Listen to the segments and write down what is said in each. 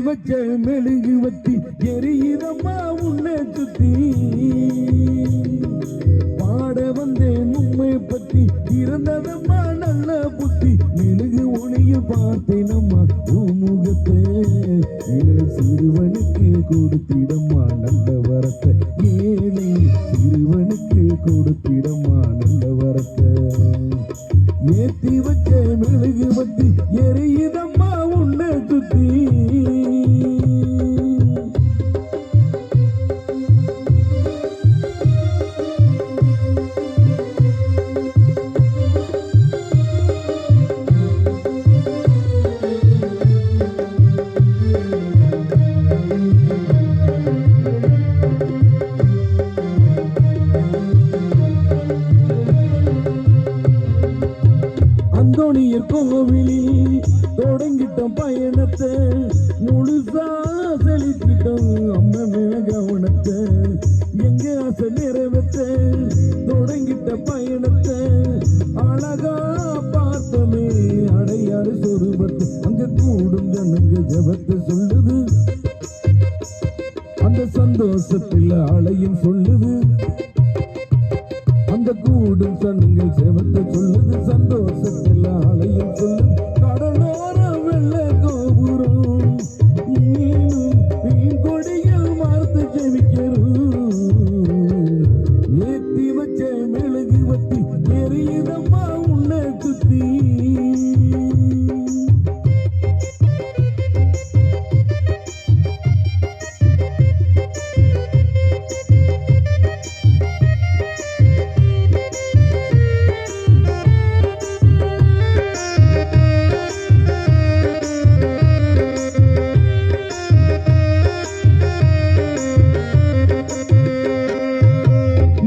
வச்ச மெழுகு வத்தி எரியுதம்மா உன்னை சுத்தி பாட வந்தேன் உண்மை பத்தி இருந்ததம்மா நல்ல புத்தி மெழுகு ஒளியில் பார்த்தேனம்மா முகத்தை ஏழை சிறுவனுக்கு கொடுத்திடம்மா நல்ல வரத்தை ஏழை சிறுவனுக்கு கொடுத்திடம்மா நல்ல வரத்தை ஏத்தி வச்ச மெழுகு வத்தி எரியுதம்மா உன்னை சுத்தி அந்தோணியர் கோவிலில் தொடங்கிட்டோம் பயணத்தை முழுசா செலுத்திட்டோம் அம்மா மேல கவனத்தை எங்க ஆசை நிறைவேற்ற தொடங்கிட்ட பயணத்தை அழகா பார்த்தமே அடையாறு சொருபத்தை அங்க கூடும் ஜனங்க ஜபத்தை சொல்லுது அந்த சந்தோஷத்தில் அலையும் சொல்லுது அந்த கூடும் சனங்கள் செவத்தை சொல்லுது சந்தோஷத்தில் ஆலயம் சொல்லுது கடலோர வெள்ள கோபுரம் மீன் கொடியில் மார்த்து ஜெபிக்கிறோம் ஏத்தி வச்ச மெழுகு வத்தி எரியுதம்மா உன்னை சுத்தி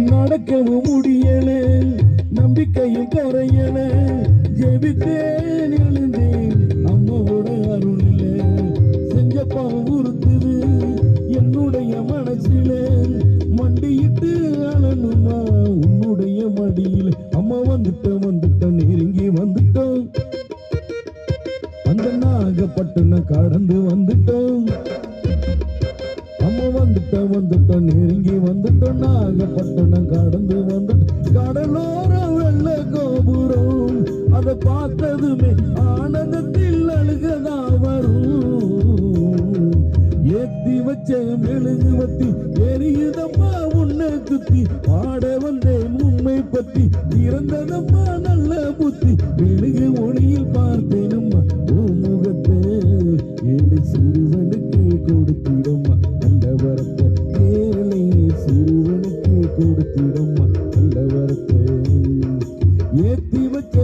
நடக்கவும் முடியல நம்பிக்கையும் கரையல ஜெபித்தேன் எழுந்தேன் அம்மாவோட அருளில செஞ்ச பாவம் உறுத்துது என்னுடைய மனசில மண்டியிட்டு அழனுமா உன்னுடைய மடியில அம்மா வந்துட்டோம் நெருங்கி வந்துட்டோம் அந்த நாகப்பட்டினம் கடந்து வந்துட்டோம் அம்மா வந்துட்டோம் நெருங்கி வந்துட்டோம் நாகப்பட்டினம் கடந்து வந்துட்டோம் கடலோர வெள்ள கோபுரம் அதை பார்த்ததுமே ஆனந்தத்தில் அழுகதா வரும் ஏத்தி வச்ச மெழுகு வத்தி எரியுதம்மா உன்னை சுத்தி பாட வந்தேன் உண்மை பத்தி இறந்ததம்மா நல்ல புத்தி மெழுகு ஒளியில் பார்த்தேனம்மா முகத்தை ஏழை சிறுவனுக்கு கொடுத்திடம்மா நல்ல வரத்தை ஏழை சிறுவனுக்கு கொடுத்திடம்மா நல்ல வரத்தை ஏத்தி வச்ச